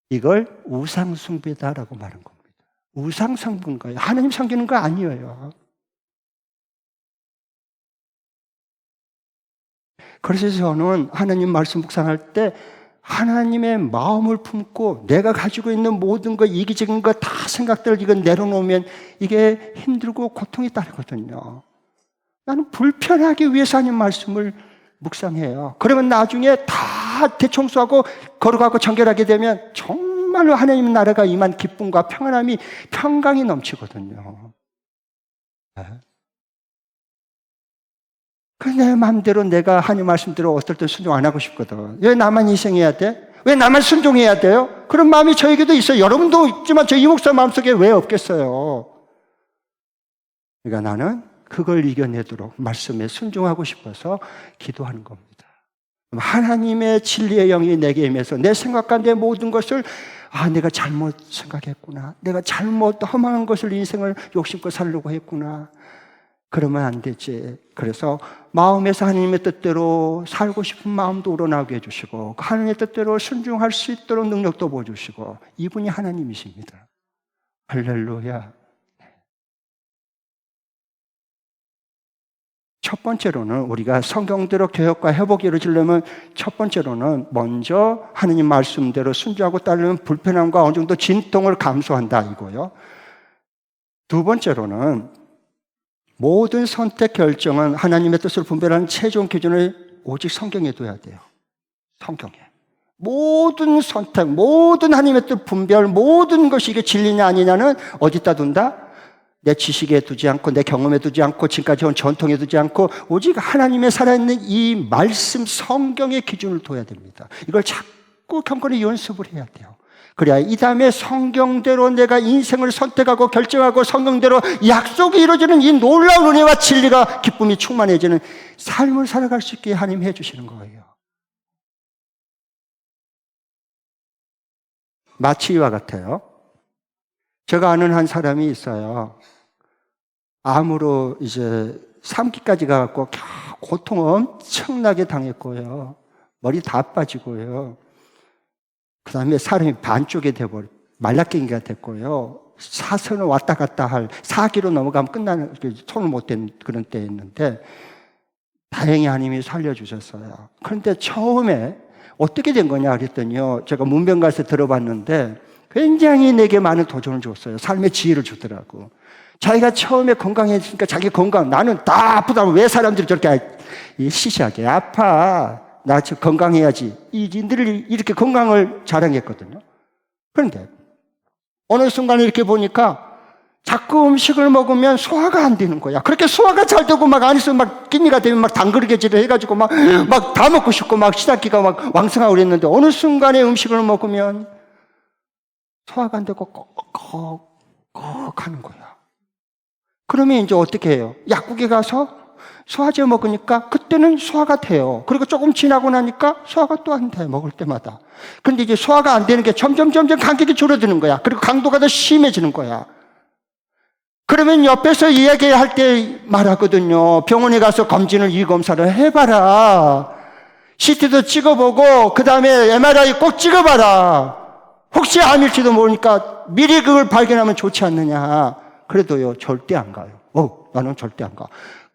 이걸 우상숭배다라고 말한 겁니다. 우상숭배인 거예요. 하나님 섬기는 거 아니에요. 그래서 저는 하나님 말씀 묵상할 때 하나님의 마음을 품고 내가 가지고 있는 모든 거, 이기적인 거 다 생각들 이거 내려놓으면 이게 힘들고 고통이 따르거든요. 나는 불편하기 위해서 하나님 말씀을 묵상해요. 그러면 나중에 다 대청소하고 걸어가고 정결하게 되면 정말로 하나님 나라가 임한 기쁨과 평안함이 평강이 넘치거든요. 그 내 마음대로 내가 하나님 말씀대로 어떨 때 순종 안 하고 싶거든. 왜 나만 희생해야 돼? 왜 나만 순종해야 돼요? 그런 마음이 저에게도 있어요. 여러분도 있지만 저 이 목사 마음속에 왜 없겠어요? 그러니까 나는 그걸 이겨내도록 말씀에 순종하고 싶어서 기도하는 겁니다. 하나님의 진리의 영이 내게 임해서 내 생각과 내 모든 것을 내가 잘못 생각했구나. 내가 잘못 허망한 것을 인생을 욕심껏 살려고 했구나. 그러면 안 되지. 그래서 마음에서 하나님의 뜻대로 살고 싶은 마음도 우러나오게 해주시고 하나님의 뜻대로 순종할 수 있도록 능력도 보여주시고 이분이 하나님이십니다. 할렐루야. 첫 번째로는 우리가 성경대로 개혁과 회복이 이루어지려면 첫 번째로는 먼저 하나님 말씀대로 순종하고 따르는 불편함과 어느 정도 진통을 감수한다 이거요. 두 번째로는 모든 선택 결정은 하나님의 뜻을 분별하는 최종 기준을 오직 성경에 둬야 돼요. 성경에. 모든 선택, 모든 하나님의 뜻 분별, 모든 것이 이게 진리냐 아니냐는 어디다 둔다? 내 지식에 두지 않고 내 경험에 두지 않고 지금까지 온 전통에 두지 않고 오직 하나님의 살아있는 이 말씀 성경의 기준을 둬야 됩니다. 이걸 자꾸 경건히 연습을 해야 돼요. 그래야 이 다음에 성경대로 내가 인생을 선택하고 결정하고 성경대로 약속이 이루어지는 이 놀라운 은혜와 진리가 기쁨이 충만해지는 삶을 살아갈 수 있게 하나님 해주시는 거예요. 마치 이와 같아요. 제가 아는 한 사람이 있어요. 암으로 이제 3기까지 가갖고 고통 엄청나게 당했고요. 머리 다 빠지고요. 그 다음에 사람이 반쪽이 돼버려 말라깽이가 됐고요. 사선을 왔다 갔다 할 4기로 넘어가면 끝나는 손을 못 댄 그런 때였는데 다행히 하나님이 살려주셨어요. 그런데 처음에 어떻게 된 거냐 그랬더니요. 제가 문병 가서 들어봤는데 굉장히 내게 많은 도전을 줬어요. 삶의 지혜를 주더라고. 자기가 처음에 건강해지니까 자기 건강 나는 다 아프다고 왜 사람들이 저렇게 시시하게 아파. 나 지금 건강해야지. 이들이 이렇게 건강을 자랑했거든요. 그런데 어느 순간에 이렇게 보니까 자꾸 음식을 먹으면 소화가 안 되는 거야. 그렇게 소화가 잘 되고 막 안에서 막 끼니가 되면 막 당그르게질을 해가지고 막 다 먹고 싶고 막 시작기가 막 왕성하고 그랬는데 어느 순간에 음식을 먹으면 소화가 안 되고 꺽꺽꺽 하는 거야. 그러면 이제 어떻게 해요? 약국에 가서 소화제 먹으니까 그때는 소화가 돼요. 그리고 조금 지나고 나니까 소화가 또 안 돼, 먹을 때마다. 근데 이제 소화가 안 되는 게 점점 간격이 줄어드는 거야. 그리고 강도가 더 심해지는 거야. 그러면 옆에서 이야기할 때 말하거든요. 병원에 가서 검진을 이 검사를 해봐라. CT도 찍어보고 그 다음에 MRI 꼭 찍어봐라. 혹시 암일지도 모르니까 미리 그걸 발견하면 좋지 않느냐. 그래도요 절대 안 가요. 나는 절대 안 가.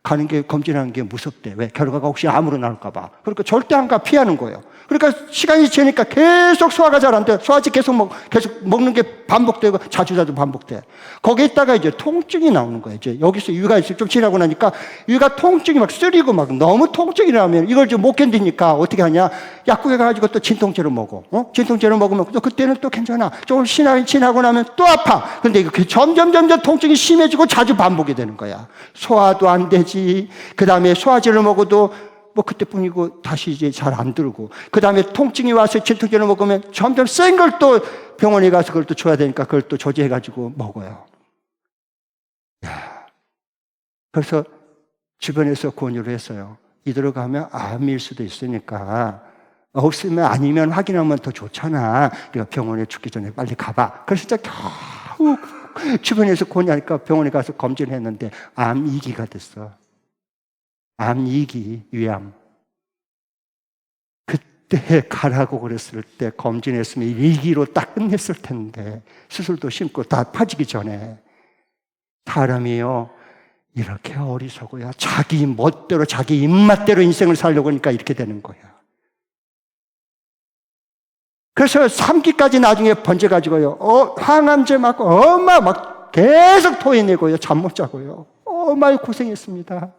가는 게 검진하는 게 무섭대. 왜? 결과가 혹시 암으로 나올까 봐. 그러니까 절대 안 가. 피하는 거예요. 그러니까 시간이 지나니까 계속 소화가 잘 안 돼. 소화제 계속 먹는 게 반복되고 자주 반복돼. 거기에 있다가 이제 통증이 나오는 거예요. 이제 여기서 위가 좀 지나고 나니까 위가 통증이 막 쓰리고 막 너무 통증이 나면 이걸 좀 못 견디니까 어떻게 하냐. 약국에 가가지고 또 진통제를 먹어. 진통제를 먹으면 또 그때는 또 괜찮아. 조금 지나고 나면 또 아파. 근데 이거 점점 통증이 심해지고 자주 반복이 되는 거야. 소화도 안 되지. 그 다음에 소화제를 먹어도 뭐 그때뿐이고 다시 이제 잘 안 들고 그 다음에 통증이 와서 진통제를 먹으면 점점 센 걸 또 병원에 가서 그걸 또 줘야 되니까 그걸 또 조제해가지고 먹어요. 그래서 주변에서 권유를 했어요. 이대로 가면 암일 수도 있으니까 없으면 아니면 확인하면 더 좋잖아. 그러니까 병원에 죽기 전에 빨리 가봐. 그래서 진짜 겨우 주변에서 고냐니까 병원에 가서 검진했는데 암 2기가 됐어. 암 2기, 위암. 그때 가라고 그랬을 때 검진했으면 1기로 딱 끝냈을 텐데 수술도 심고 다 파지기 전에. 사람이요, 이렇게 어리석어야 자기 멋대로 자기 입맛대로 인생을 살려고 하니까 이렇게 되는 거야. 그래서 3기까지 나중에 번져가지고요, 항암제 맞고 엄마 막 계속 토해내고요, 잠 못 자고요, 많이 고생했습니다.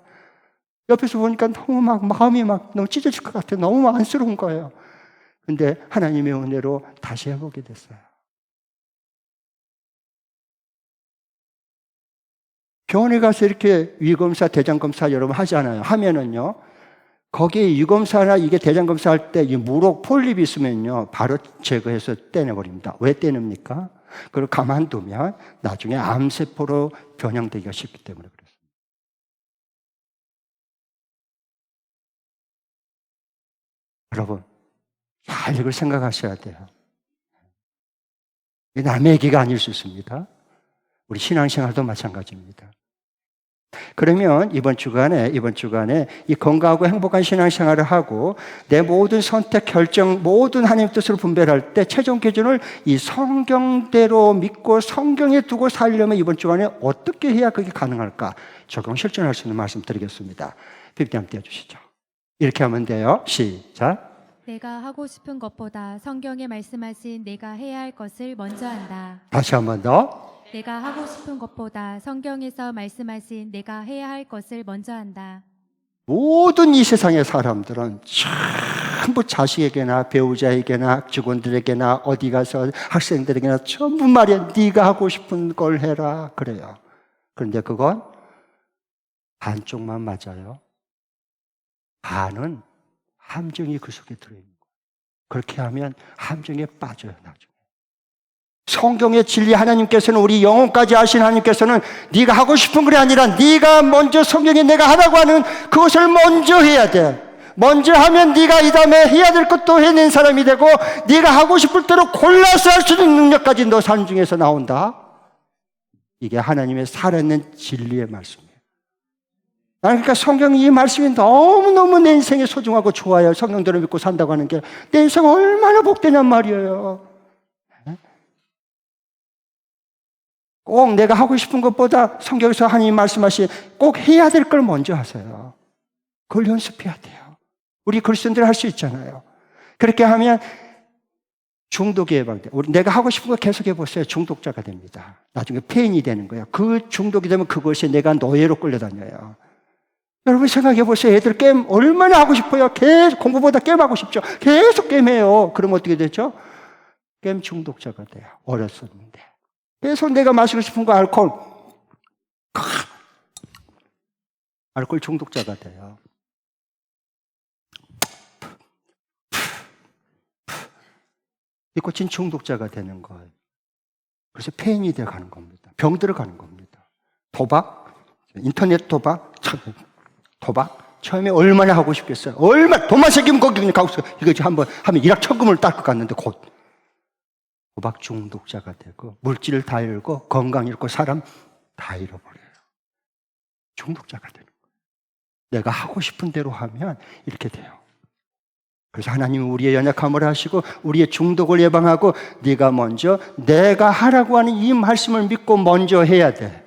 옆에서 보니까 너무 막 마음이 막 너무 찢어질 것 같아요. 너무 안쓰러운 거예요. 근데 하나님의 은혜로 다시 해보게 됐어요. 병원에 가서 이렇게 위검사, 대장검사 여러분 하잖아요. 하면은요, 거기에 위검사나 이게 대장검사 할 때 이 무록 폴립이 있으면요, 바로 제거해서 떼내버립니다. 왜 떼냅니까? 그걸 가만두면 나중에 암세포로 변형되기가 쉽기 때문에 그렇습니다. 여러분, 잘 이걸 생각하셔야 돼요. 이게 남의 얘기가 아닐 수 있습니다. 우리 신앙생활도 마찬가지입니다. 그러면 이번 주간에 이 건강하고 행복한 신앙생활을 하고 내 모든 선택, 결정, 모든 하나님 뜻을 분별할 때 최종 기준을 이 성경대로 믿고 성경에 두고 살려면 이번 주간에 어떻게 해야 그게 가능할까? 적용 실천할 수 있는 말씀 드리겠습니다. PPT 한번 띄워주시죠. 이렇게 하면 돼요. 시작. 내가 하고 싶은 것보다 성경에 말씀하신 내가 해야 할 것을 먼저 한다. 다시 한 번 더. 내가 하고 싶은 것보다 성경에서 말씀하신 내가 해야 할 것을 먼저 한다. 모든 이 세상의 사람들은 전부 자식에게나 배우자에게나 직원들에게나 어디 가서 학생들에게나 전부 말이야, 네가 하고 싶은 걸 해라 그래요. 그런데 그건 반쪽만 맞아요. 반은 함정이 그 속에 들어있는 거예요. 그렇게 하면 함정에 빠져요. 나중에 성경의 진리, 하나님께서는 우리 영혼까지 아신 하나님께서는 네가 하고 싶은 게 아니라 네가 먼저 성경에 내가 하라고 하는 그것을 먼저 해야 돼. 먼저 하면 네가 이 다음에 해야 될 것도 해낸 사람이 되고 네가 하고 싶을 대로 골라서 할 수 있는 능력까지 너 삶 중에서 나온다. 이게 하나님의 살아있는 진리의 말씀이에요. 나는 그러니까 성경 이 말씀이 너무너무 내 인생에 소중하고 좋아요. 성경대로 믿고 산다고 하는 게 내 인생 얼마나 복되냔 말이에요. 꼭 내가 하고 싶은 것보다 성경에서 하나님 말씀하신 꼭 해야 될 걸 먼저 하세요. 그걸 연습해야 돼요. 우리 그리스도인들 할 수 있잖아요. 그렇게 하면 중독이 예방돼요. 내가 하고 싶은 거 계속 해보세요. 중독자가 됩니다. 나중에 페인이 되는 거예요. 그 중독이 되면 그것이 내가 노예로 끌려다녀요. 여러분 생각해 보세요. 애들 게임 얼마나 하고 싶어요. 계속 공부보다 게임하고 싶죠. 계속 게임해요. 그럼 어떻게 되죠? 게임 중독자가 돼요. 어렸었는데. 계속 내가 마시고 싶은 거 알코올 중독자가 돼요. 니코틴 중독자가 되는 거예요. 그래서 폐인이 되어 가는 겁니다. 병 들어가는 겁니다. 도박, 인터넷 도박, 처음에 얼마나 하고 싶겠어요. 얼마나 돈만 생기면 거기 그냥 가고 있어요. 이거 한번 하면 일확천금을 딸 것 같는데 곧 도박 중독자가 되고 물질을 다 잃고 건강 잃고 사람 다 잃어버려요. 중독자가 되는 거예요. 내가 하고 싶은 대로 하면 이렇게 돼요. 그래서 하나님은 우리의 연약함을 하시고 우리의 중독을 예방하고 네가 먼저 내가 하라고 하는 이 말씀을 믿고 먼저 해야 돼.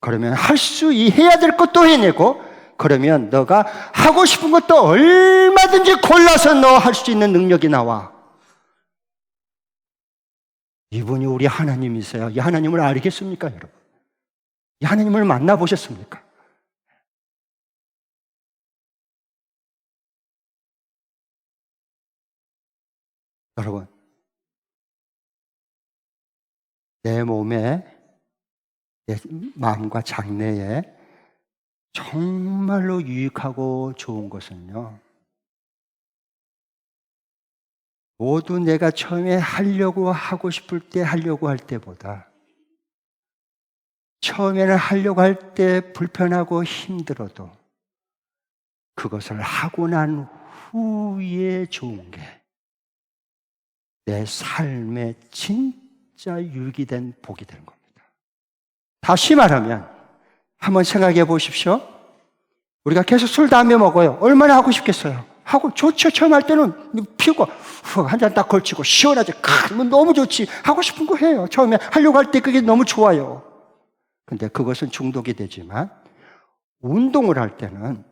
그러면 해야 될 것도 해내고 그러면 너가 하고 싶은 것도 얼마든지 골라서 너 할 수 있는 능력이 나와. 이분이 우리 하나님이세요. 이 하나님을 알겠습니까, 여러분? 이 하나님을 만나보셨습니까? 여러분, 내 몸에, 내 마음과 장래에 정말로 유익하고 좋은 것은요, 모두 내가 처음에 하고 싶을 때 하려고 할 때보다 처음에는 하려고 할 때 불편하고 힘들어도 그것을 하고 난 후에 좋은 게 내 삶에 진짜 유익이 된 복이 되는 겁니다. 다시 말하면 한번 생각해 보십시오. 우리가 계속 술, 담배 먹어요. 얼마나 하고 싶겠어요? 하고 좋죠. 처음 할 때는 피우고 한 잔 딱 걸치고 시원하지. 너무 좋지. 하고 싶은 거 해요. 처음에 하려고 할 때 그게 너무 좋아요. 근데 그것은 중독이 되지만 운동을 할 때는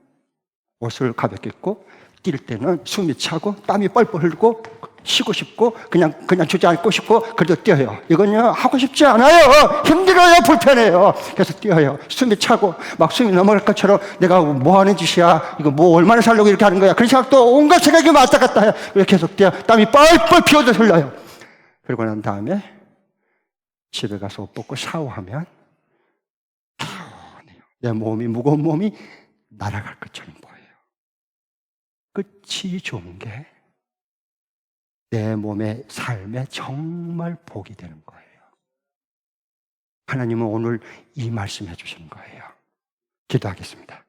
옷을 가볍게 입고 뛸 때는 숨이 차고 땀이 뻘뻘 흘고 쉬고 싶고 그냥 주저앉고 싶고 그래도 뛰어요. 이건요 하고 싶지 않아요. 힘들어요. 불편해요. 그래서 뛰어요. 숨이 차고 막 숨이 넘어갈 것처럼 내가 뭐 하는 짓이야. 이거 뭐 얼마나 살려고 이렇게 하는 거야. 그런 생각도 온갖 생각이 왔다 갔다 해요. 이렇게 계속 뛰어. 땀이 뻘뻘 피어서 흘러요. 그러고 난 다음에 집에 가서 옷 벗고 샤워하면 내 몸이 무거운 몸이 날아갈 것처럼 보여요. 끝이 좋은 게 내 몸의 삶에 정말 복이 되는 거예요. 하나님은 오늘 이 말씀 해주시는 거예요. 기도하겠습니다.